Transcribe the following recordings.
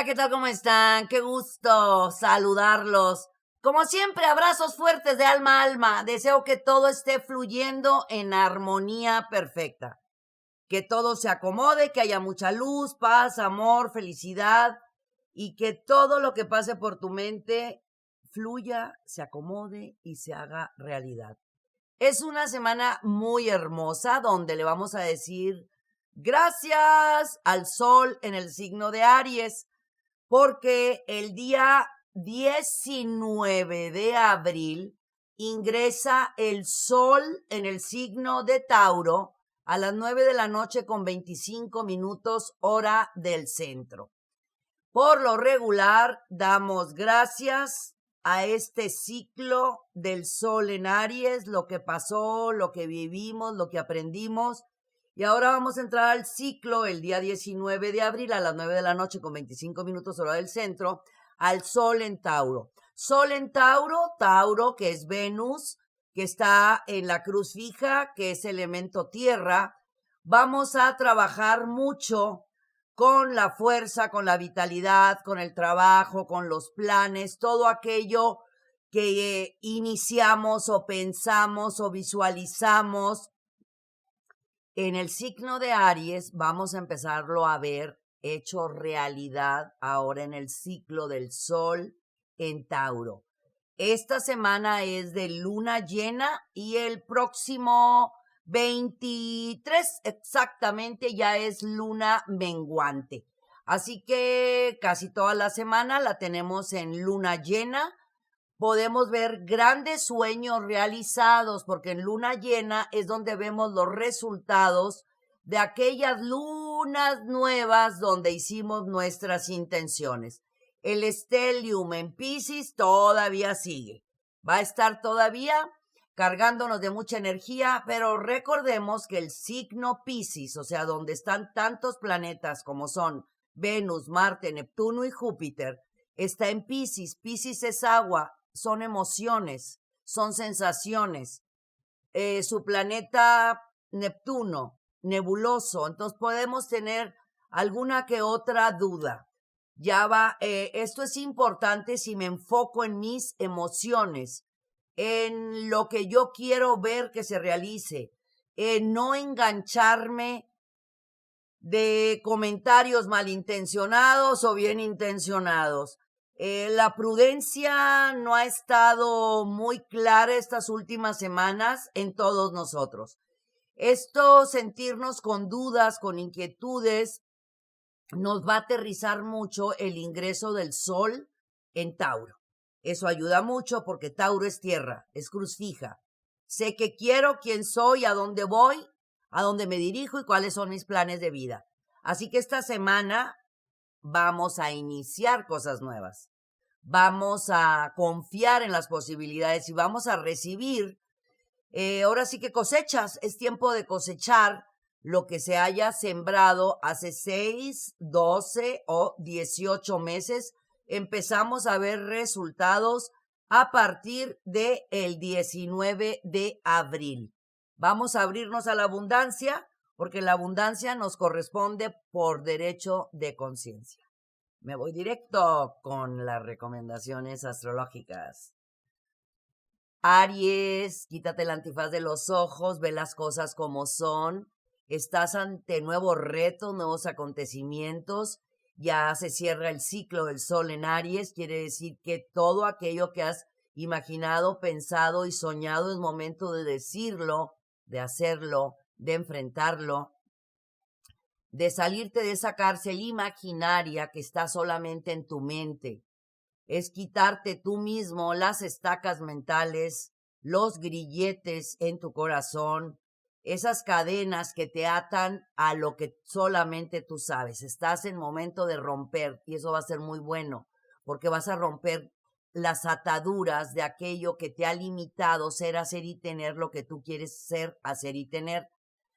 Hola, ¿qué tal? ¿Cómo están? Qué gusto saludarlos. Como siempre, abrazos fuertes de alma a alma. Deseo que todo esté fluyendo en armonía perfecta. Que todo se acomode, que haya mucha luz, paz, amor, felicidad y que todo lo que pase por tu mente fluya, se acomode y se haga realidad. Es una semana muy hermosa donde le vamos a decir gracias al sol en el signo de Aries, porque el día 19 de abril ingresa el sol en el signo de Tauro a las 9 de la noche con 25 minutos hora del centro. Por lo regular, damos gracias a este ciclo del sol en Aries, lo que pasó, lo que vivimos, lo que aprendimos. Y ahora vamos a entrar al ciclo el día 19 de abril a las 9 de la noche con 25 minutos hora del centro, al sol en Tauro. Sol en Tauro, Tauro que es Venus, que está en la cruz fija, que es elemento tierra. Vamos a trabajar mucho con la fuerza, con la vitalidad, con el trabajo, con los planes, todo aquello que iniciamos o pensamos o visualizamos. En el signo de Aries vamos a empezarlo a ver hecho realidad ahora en el ciclo del sol en Tauro. Esta semana es de luna llena y el próximo 23 exactamente ya es luna menguante. Así que casi toda la semana la tenemos en luna llena. Podemos ver grandes sueños realizados, porque en luna llena es donde vemos los resultados de aquellas lunas nuevas donde hicimos nuestras intenciones. El stellium en Piscis todavía sigue. Va a estar todavía cargándonos de mucha energía, pero recordemos que el signo Piscis, o sea, donde están tantos planetas como son Venus, Marte, Neptuno y Júpiter, está en Piscis. Piscis es agua, son emociones, son sensaciones. Su planeta Neptuno, nebuloso, entonces podemos tener alguna que otra duda. Esto es importante si me enfoco en mis emociones, en lo que yo quiero ver que se realice, en no engancharme de comentarios malintencionados o bien intencionados. La prudencia no ha estado muy clara estas últimas semanas en todos nosotros. Esto, sentirnos con dudas, con inquietudes, nos va a aterrizar mucho el ingreso del sol en Tauro. Eso ayuda mucho porque Tauro es tierra, es cruz fija. Sé qué quiero, quién soy, a dónde voy, a dónde me dirijo y cuáles son mis planes de vida. Así que esta semana vamos a iniciar cosas nuevas. Vamos a confiar en las posibilidades y vamos a recibir. Ahora sí que cosechas, es tiempo de cosechar lo que se haya sembrado hace 6, 12 o 18 meses. Empezamos a ver resultados a partir del 19 de abril. Vamos a abrirnos a la abundancia, porque la abundancia nos corresponde por derecho de conciencia. Me voy directo con las recomendaciones astrológicas. Aries, quítate el antifaz de los ojos, ve las cosas como son. Estás ante nuevos retos, nuevos acontecimientos. Ya se cierra el ciclo del sol en Aries. Quiere decir que todo aquello que has imaginado, pensado y soñado es momento de decirlo, de hacerlo, de enfrentarlo, de salirte de esa cárcel imaginaria que está solamente en tu mente. Es quitarte tú mismo las estacas mentales, los grilletes en tu corazón, esas cadenas que te atan a lo que solamente tú sabes. Estás en momento de romper y eso va a ser muy bueno porque vas a romper las ataduras de aquello que te ha limitado ser, hacer y tener lo que tú quieres ser, hacer y tener.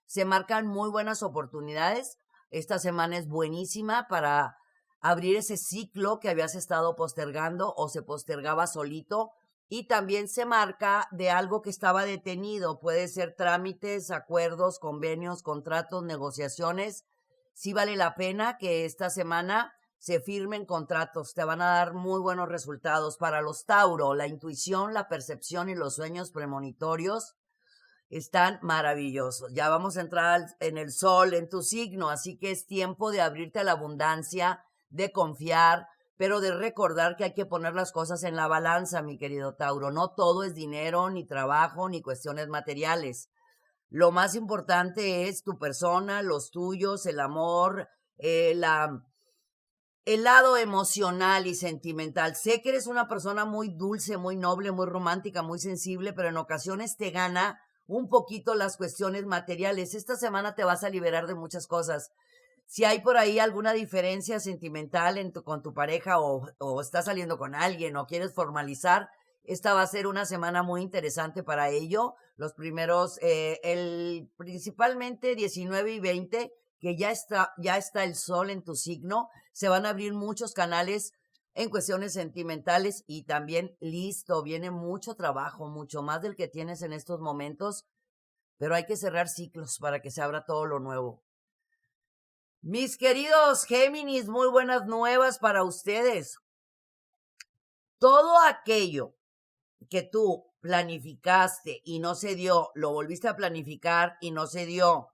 Se marcan muy buenas oportunidades. Esta semana es buenísima para abrir ese ciclo que habías estado postergando o se postergaba solito, y también se marca de algo que estaba detenido. Puede ser trámites, acuerdos, convenios, contratos, negociaciones. Sí vale la pena que esta semana se firmen contratos, te van a dar muy buenos resultados. Para los Tauro, la intuición, la percepción y los sueños premonitorios están maravillosos. Ya vamos a entrar en el sol, en tu signo, así que es tiempo de abrirte a la abundancia, de confiar, pero de recordar que hay que poner las cosas en la balanza, mi querido Tauro. No todo es dinero, ni trabajo, ni cuestiones materiales. Lo más importante es tu persona, los tuyos, el amor, el lado emocional y sentimental. Sé que eres una persona muy dulce, muy noble, muy romántica, muy sensible, pero en ocasiones te gana un poquito las cuestiones materiales. Esta semana te vas a liberar de muchas cosas. Si hay por ahí alguna diferencia sentimental con tu pareja o estás saliendo con alguien o quieres formalizar, esta va a ser una semana muy interesante para ello. Los primeros, principalmente 19 y 20, que ya está el sol en tu signo, se van a abrir muchos canales en cuestiones sentimentales y también listo, viene mucho trabajo, mucho más del que tienes en estos momentos, pero hay que cerrar ciclos para que se abra todo lo nuevo. Mis queridos Géminis, muy buenas nuevas para ustedes. Todo aquello que tú planificaste y no se dio, lo volviste a planificar y no se dio.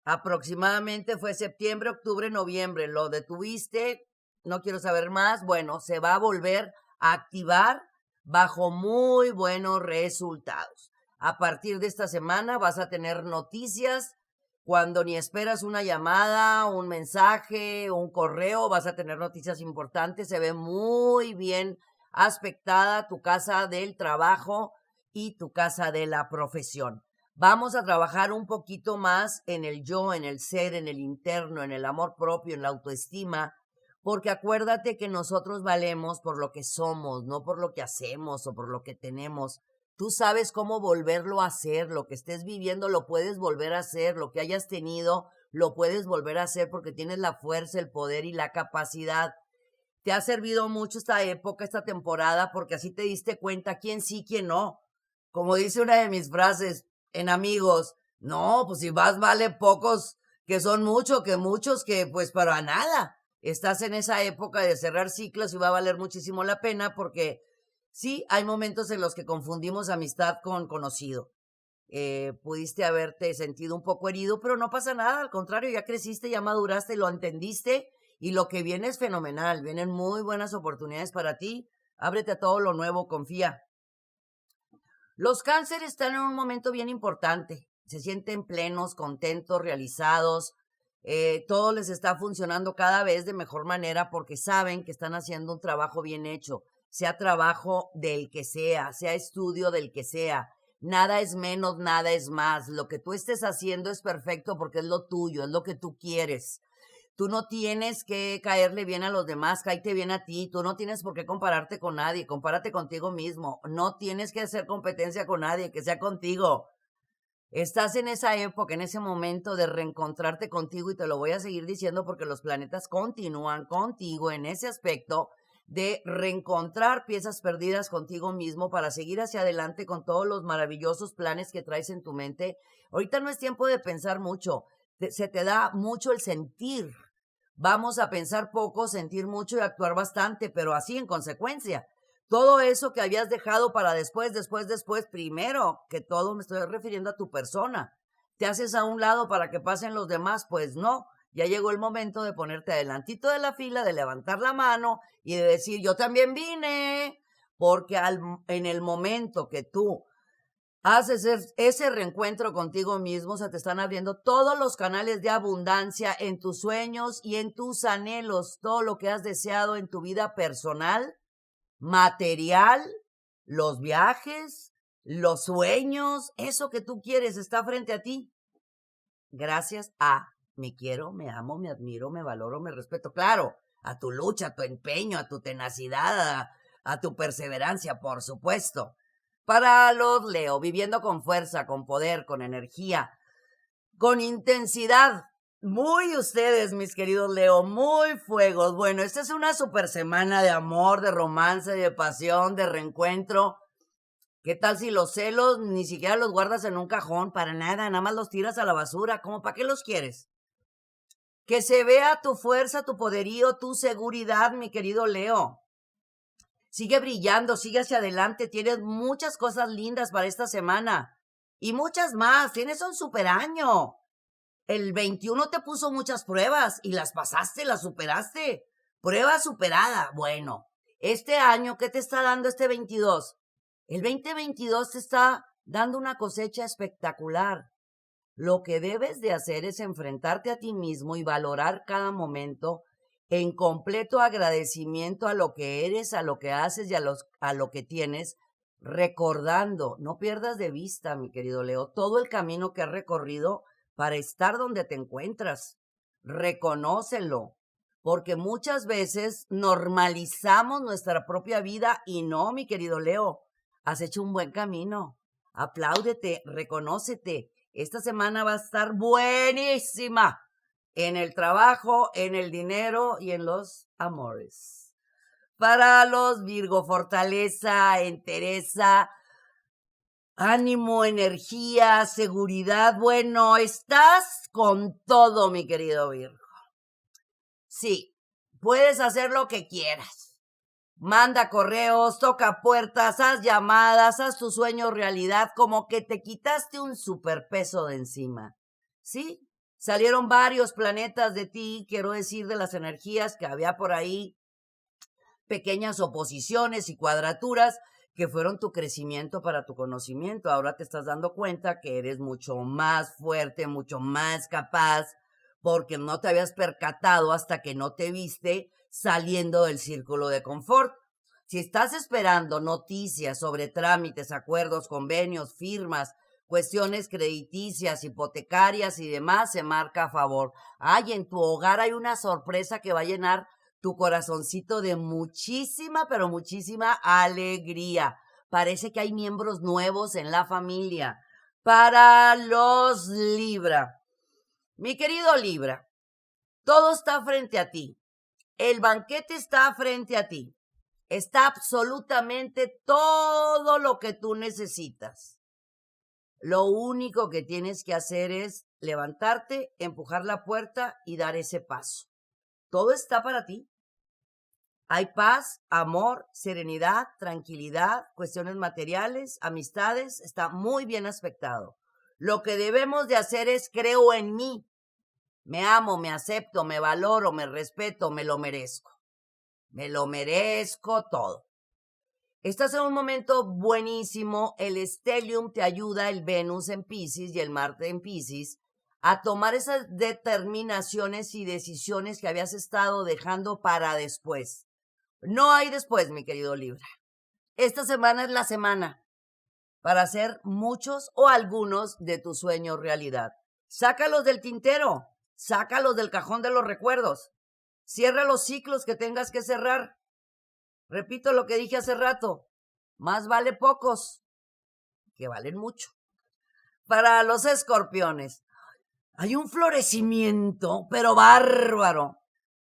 Aproximadamente fue septiembre, octubre, noviembre. Lo detuviste, no quiero saber más. Bueno, se va a volver a activar bajo muy buenos resultados. A partir de esta semana vas a tener noticias. Cuando ni esperas una llamada, un mensaje, un correo, vas a tener noticias importantes. Se ve muy bien aspectada tu casa del trabajo y tu casa de la profesión. Vamos a trabajar un poquito más en el yo, en el ser, en el interno, en el amor propio, en la autoestima, porque acuérdate que nosotros valemos por lo que somos, no por lo que hacemos o por lo que tenemos. Tú sabes cómo volverlo a hacer, lo que estés viviendo lo puedes volver a hacer, lo que hayas tenido lo puedes volver a hacer porque tienes la fuerza, el poder y la capacidad. Te ha servido mucho esta época, esta temporada, porque así te diste cuenta quién sí, quién no. Como dice una de mis frases en Amigos, no, pues si vas vale pocos que son mucho, que muchos que pues para nada. Estás en esa época de cerrar ciclos y va a valer muchísimo la pena porque sí, hay momentos en los que confundimos amistad con conocido. Pudiste haberte sentido un poco herido, pero no pasa nada, al contrario, ya creciste, ya maduraste, lo entendiste y lo que viene es fenomenal, vienen muy buenas oportunidades para ti, ábrete a todo lo nuevo, confía. Los cánceres están en un momento bien importante, se sienten plenos, contentos, realizados, todo les está funcionando cada vez de mejor manera porque saben que están haciendo un trabajo bien hecho, sea trabajo del que sea estudio del que sea. Nada es menos, nada es más. Lo que tú estés haciendo es perfecto porque es lo tuyo, es lo que tú quieres. Tú no tienes que caerle bien a los demás, cáete bien a ti. Tú no tienes por qué compararte con nadie, compárate contigo mismo. No tienes que hacer competencia con nadie, que sea contigo. Estás en esa época, en ese momento de reencontrarte contigo y te lo voy a seguir diciendo porque los planetas continúan contigo en ese aspecto de reencontrar piezas perdidas contigo mismo para seguir hacia adelante con todos los maravillosos planes que traes en tu mente. Ahorita no es tiempo de pensar mucho, se te da mucho el sentir. Vamos a pensar poco, sentir mucho y actuar bastante, pero así en consecuencia. Todo eso que habías dejado para después, primero que todo me estoy refiriendo a tu persona. ¿Te haces a un lado para que pasen los demás? Pues no. Ya llegó el momento de ponerte adelantito de la fila, de levantar la mano y de decir, yo también vine, porque en el momento que tú haces ese reencuentro contigo mismo, se te están abriendo todos los canales de abundancia en tus sueños y en tus anhelos, todo lo que has deseado en tu vida personal, material, los viajes, los sueños, eso que tú quieres está frente a ti. Gracias a me quiero, me amo, me admiro, me valoro, me respeto. Claro, a tu lucha, a tu empeño, a tu tenacidad, a tu perseverancia, por supuesto. Para los Leo, viviendo con fuerza, con poder, con energía, con intensidad. Muy ustedes, mis queridos Leo, muy fuegos. Bueno, esta es una super semana de amor, de romance, de pasión, de reencuentro. ¿Qué tal si los celos ni siquiera los guardas en un cajón? Para nada, nada más los tiras a la basura. ¿Cómo para qué los quieres? Que se vea tu fuerza, tu poderío, tu seguridad, mi querido Leo. Sigue brillando, sigue hacia adelante. Tienes muchas cosas lindas para esta semana. Y muchas más. Tienes un super año. El 21 te puso muchas pruebas y las pasaste, las superaste. Prueba superada. Bueno, este año, ¿qué te está dando este 22? El 2022 te está dando una cosecha espectacular. Lo que debes de hacer es enfrentarte a ti mismo y valorar cada momento en completo agradecimiento a lo que eres, a lo que haces y a lo que tienes, recordando, no pierdas de vista, mi querido Leo, todo el camino que has recorrido para estar donde te encuentras. Reconócelo, porque muchas veces normalizamos nuestra propia vida y no, mi querido Leo, has hecho un buen camino. Apláudete, reconócete. Esta semana va a estar buenísima en el trabajo, en el dinero y en los amores. Para los Virgo, fortaleza, entereza, ánimo, energía, seguridad. Bueno, estás con todo, mi querido Virgo. Sí, puedes hacer lo que quieras. Manda correos, toca puertas, haz llamadas, haz tu sueño realidad, como que te quitaste un superpeso de encima. ¿Sí? Salieron varios planetas de ti, quiero decir, de las energías que había por ahí, pequeñas oposiciones y cuadraturas que fueron tu crecimiento para tu conocimiento. Ahora te estás dando cuenta que eres mucho más fuerte, mucho más capaz, porque no te habías percatado hasta que no te viste saliendo del círculo de confort. Si estás esperando noticias sobre trámites, acuerdos, convenios, firmas, cuestiones crediticias, hipotecarias y demás, se marca a favor. Ay, en tu hogar hay una sorpresa que va a llenar tu corazoncito de muchísima, pero muchísima alegría. Parece que hay miembros nuevos en la familia. Para los Libra. Mi querido Libra, todo está frente a ti. El banquete está frente a ti. Está absolutamente todo lo que tú necesitas. Lo único que tienes que hacer es levantarte, empujar la puerta y dar ese paso. Todo está para ti. Hay paz, amor, serenidad, tranquilidad, cuestiones materiales, amistades. Está muy bien aspectado. Lo que debemos de hacer es creo en mí. Me amo, me acepto, me valoro, me respeto, me lo merezco. Me lo merezco todo. Estás en un momento buenísimo. El Stellium te ayuda, el Venus en Piscis y el Marte en Piscis, a tomar esas determinaciones y decisiones que habías estado dejando para después. No hay después, mi querido Libra. Esta semana es la semana para hacer muchos o algunos de tus sueños realidad. Sácalos del tintero, sácalos del cajón de los recuerdos. Cierra los ciclos que tengas que cerrar. Repito lo que dije hace rato. Más vale pocos que valen mucho. Para los escorpiones, hay un florecimiento, pero bárbaro.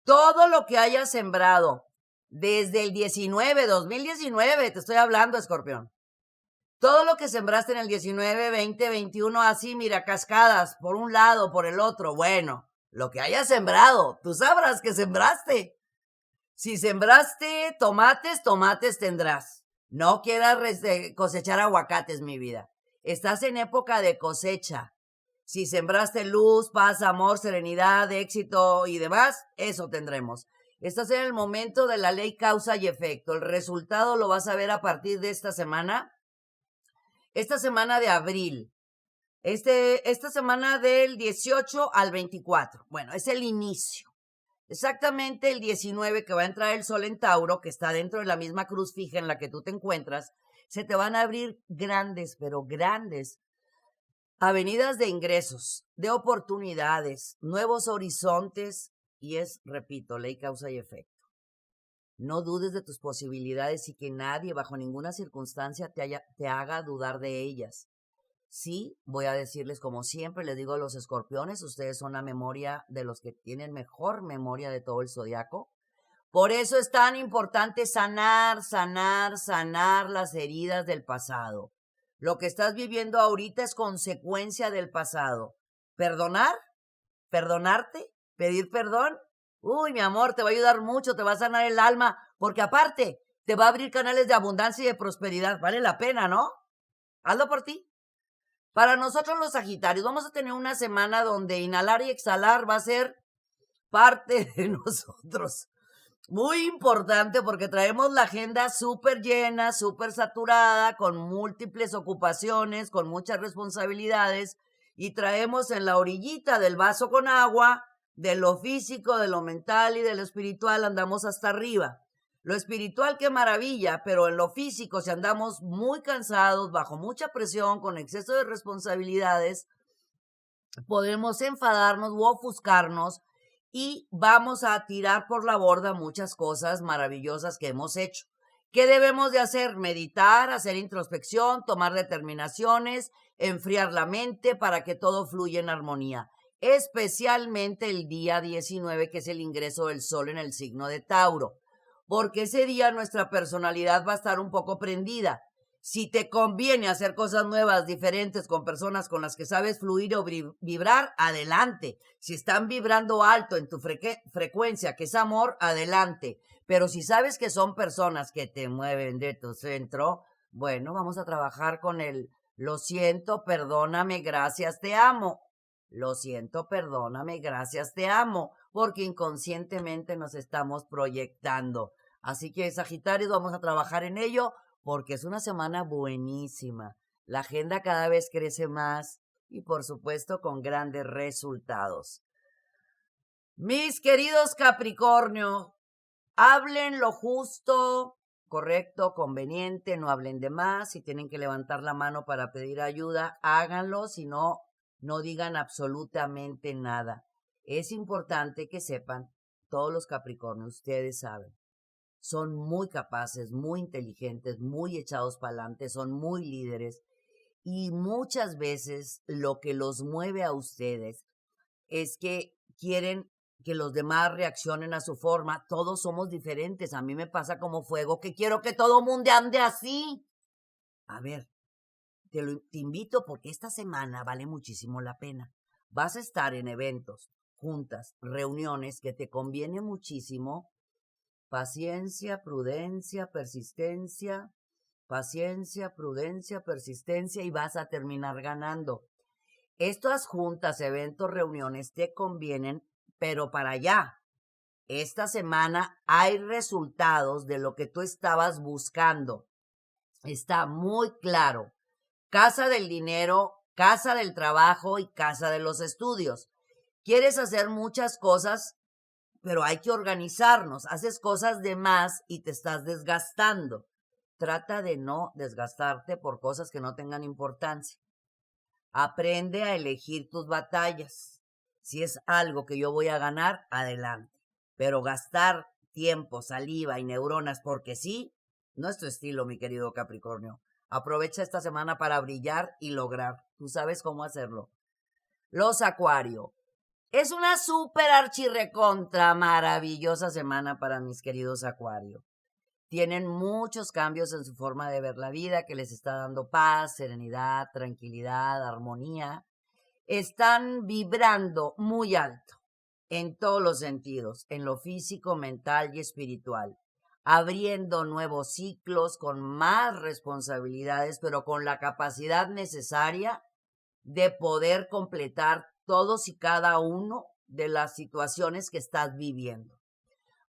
Todo lo que hayas sembrado desde el 2019, te estoy hablando, escorpión. Todo lo que sembraste en el 19, 20, 21, así, mira, cascadas, por un lado, por el otro. Bueno, lo que hayas sembrado, tú sabrás que sembraste. Si sembraste tomates, tomates tendrás. No quieras cosechar aguacates, mi vida. Estás en época de cosecha. Si sembraste luz, paz, amor, serenidad, éxito y demás, eso tendremos. Estás en el momento de la ley causa y efecto. El resultado lo vas a ver a partir de esta semana de abril. Esta semana del 18 al 24. Bueno, es el inicio. Exactamente el 19 que va a entrar el sol en Tauro, que está dentro de la misma cruz fija en la que tú te encuentras, se te van a abrir grandes, pero grandes avenidas de ingresos, de oportunidades, nuevos horizontes y es, repito, ley causa y efecto. No dudes de tus posibilidades y que nadie bajo ninguna circunstancia te haga dudar de ellas. Sí, voy a decirles como siempre, les digo a los escorpiones, ustedes son la memoria de los que tienen mejor memoria de todo el zodiaco. Por eso es tan importante sanar las heridas del pasado. Lo que estás viviendo ahorita es consecuencia del pasado. Perdonarte, Pedir perdón, uy, mi amor, te va a ayudar mucho, te va a sanar el alma, porque aparte te va a abrir canales de abundancia y de prosperidad. Vale la pena, ¿no? Hazlo por ti. Para nosotros los Sagitarios, vamos a tener una semana donde inhalar y exhalar va a ser parte de nosotros. Muy importante porque traemos la agenda súper llena, súper saturada, con múltiples ocupaciones, con muchas responsabilidades y traemos en la orillita del vaso con agua, de lo físico, de lo mental y de lo espiritual, andamos hasta arriba. Lo espiritual, qué maravilla, pero en lo físico, si andamos muy cansados, bajo mucha presión, con exceso de responsabilidades, podemos enfadarnos u ofuscarnos y vamos a tirar por la borda muchas cosas maravillosas que hemos hecho. ¿Qué debemos de hacer? Meditar, hacer introspección, tomar determinaciones, enfriar la mente para que todo fluya en armonía. Especialmente el día 19, que es el ingreso del sol en el signo de Tauro, porque ese día nuestra personalidad va a estar un poco prendida. Si te conviene hacer cosas nuevas, diferentes, con personas con las que sabes fluir o vibrar, adelante. Si están vibrando alto en tu frecuencia, que es amor, adelante. Pero si sabes que son personas que te mueven de tu centro, bueno, vamos a trabajar con el lo siento, perdóname, gracias, te amo. Lo siento, perdóname, gracias, te amo, porque inconscientemente nos estamos proyectando. Así que, Sagitarios, vamos a trabajar en ello porque es una semana buenísima. La agenda cada vez crece más y, por supuesto, con grandes resultados. Mis queridos Capricornio, hablen lo justo, correcto, conveniente, no hablen de más. Si tienen que levantar la mano para pedir ayuda, háganlo, si no, no digan absolutamente nada. Es importante que sepan, todos los Capricornios, ustedes saben, son muy capaces, muy inteligentes, muy echados para adelante, son muy líderes y muchas veces lo que los mueve a ustedes es que quieren que los demás reaccionen a su forma. Todos somos diferentes. A mí me pasa como fuego que quiero que todo mundo ande así. A ver, te invito porque esta semana vale muchísimo la pena. Vas a estar en eventos, juntas, reuniones que te conviene muchísimo. Paciencia, prudencia, persistencia, paciencia, prudencia, persistencia y vas a terminar ganando. Estas juntas, eventos, reuniones te convienen, pero para allá. Esta semana hay resultados de lo que tú estabas buscando. Está muy claro. Casa del dinero, casa del trabajo y casa de los estudios. Quieres hacer muchas cosas, pero hay que organizarnos. Haces cosas de más y te estás desgastando. Trata de no desgastarte por cosas que no tengan importancia. Aprende a elegir tus batallas. Si es algo que yo voy a ganar, adelante. Pero gastar tiempo, saliva y neuronas porque sí, no es tu estilo, mi querido Capricornio. Aprovecha esta semana para brillar y lograr. Tú sabes cómo hacerlo. Los Acuario. Es una súper archirrecontra maravillosa semana para mis queridos Acuario. Tienen muchos cambios en su forma de ver la vida que les está dando paz, serenidad, tranquilidad, armonía. Están vibrando muy alto en todos los sentidos, en lo físico, mental y espiritual, abriendo nuevos ciclos con más responsabilidades, pero con la capacidad necesaria de poder completar todos y cada uno de las situaciones que estás viviendo.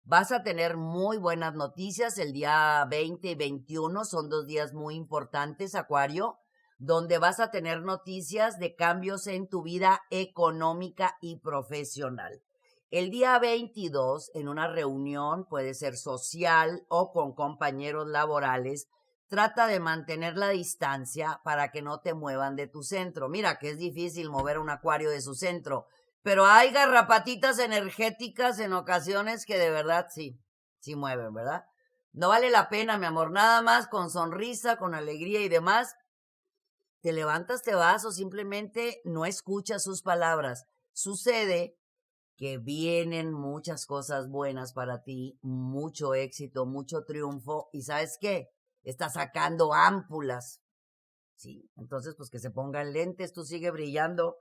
Vas a tener muy buenas noticias el día 20 y 21, son 2 días muy importantes, Acuario, donde vas a tener noticias de cambios en tu vida económica y profesional. El día 22, en una reunión, puede ser social o con compañeros laborales, trata de mantener la distancia para que no te muevan de tu centro. Mira que es difícil mover a un Acuario de su centro, pero hay garrapatitas energéticas en ocasiones que de verdad sí mueven, ¿verdad? No vale la pena, mi amor, nada más con sonrisa, con alegría y demás. Te levantas, te vas o simplemente no escuchas sus palabras. Sucede que vienen muchas cosas buenas para ti, mucho éxito, mucho triunfo y ¿sabes qué? Está sacando ámpulas, ¿sí? Entonces, pues que se pongan lentes, tú sigue brillando.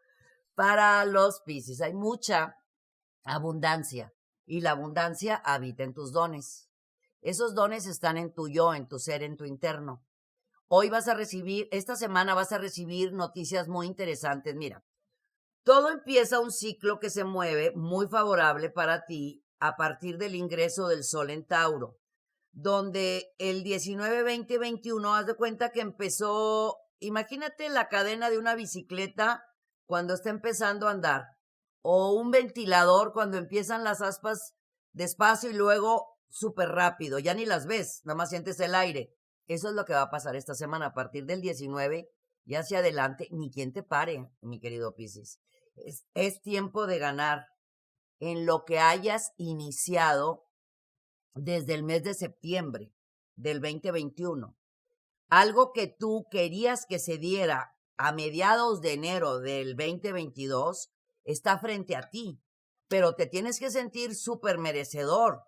Para los Piscis hay mucha abundancia. Y la abundancia habita en tus dones. Esos dones están en tu yo, en tu ser, en tu interno. Hoy vas a recibir, esta semana vas a recibir noticias muy interesantes. Mira, todo empieza un ciclo que se mueve muy favorable para ti a partir del ingreso del Sol en Tauro, donde el 19, 20, 21, haz de cuenta que empezó, imagínate la cadena de una bicicleta cuando está empezando a andar, o un ventilador cuando empiezan las aspas despacio y luego súper rápido, ya ni las ves, nada más sientes el aire. Eso es lo que va a pasar esta semana, a partir del 19 y hacia adelante, ni quien te pare, mi querido Piscis. Es tiempo de ganar en lo que hayas iniciado desde el mes de septiembre del 2021. Algo que tú querías que se diera a mediados de enero del 2022 está frente a ti, pero te tienes que sentir súper merecedor.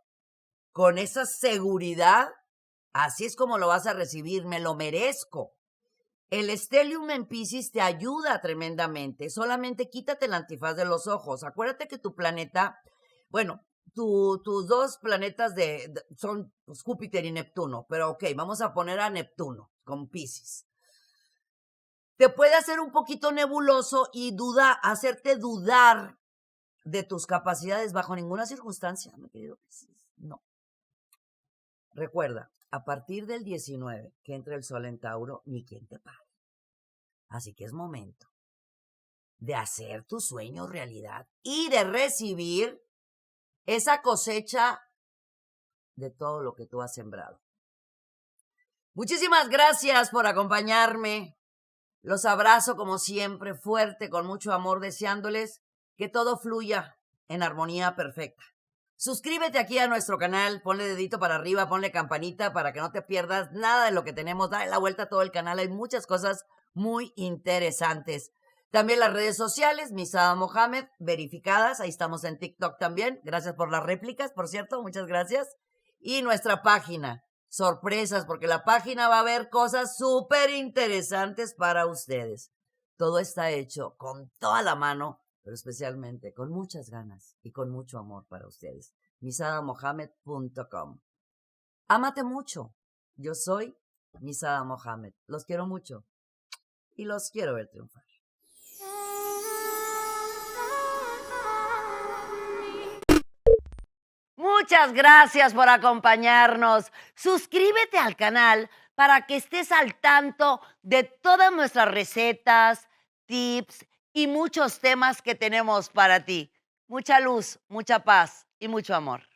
Con esa seguridad, así es como lo vas a recibir, me lo merezco. El Stellium en Piscis te ayuda tremendamente. Solamente quítate el antifaz de los ojos. Acuérdate que tu planeta, bueno, tus dos planetas son pues, Júpiter y Neptuno. Pero ok, vamos a poner a Neptuno con Piscis. Te puede hacer un poquito nebuloso y hacerte dudar de tus capacidades bajo ninguna circunstancia, mi querido Piscis. No. Recuerda, a partir del 19, que entre el Sol en Tauro, ni quien te pare. Así que es momento de hacer tu sueño realidad y de recibir esa cosecha de todo lo que tú has sembrado. Muchísimas gracias por acompañarme. Los abrazo como siempre, fuerte, con mucho amor, deseándoles que todo fluya en armonía perfecta. Suscríbete aquí a nuestro canal, ponle dedito para arriba, ponle campanita para que no te pierdas nada de lo que tenemos. Dale la vuelta a todo el canal, hay muchas cosas muy interesantes. También las redes sociales, Misada Mohamed, verificadas, ahí estamos en TikTok también. Gracias por las réplicas, por cierto, muchas gracias. Y nuestra página, sorpresas, porque la página va a haber cosas súper interesantes para ustedes. Todo está hecho con toda la mano, pero especialmente con muchas ganas y con mucho amor para ustedes. misadamohamed.com. Ámate mucho. Yo soy Misada Mohamed. Los quiero mucho y los quiero ver triunfar. Muchas gracias por acompañarnos. Suscríbete al canal para que estés al tanto de todas nuestras recetas, tips y muchos temas que tenemos para ti. Mucha luz, mucha paz y mucho amor.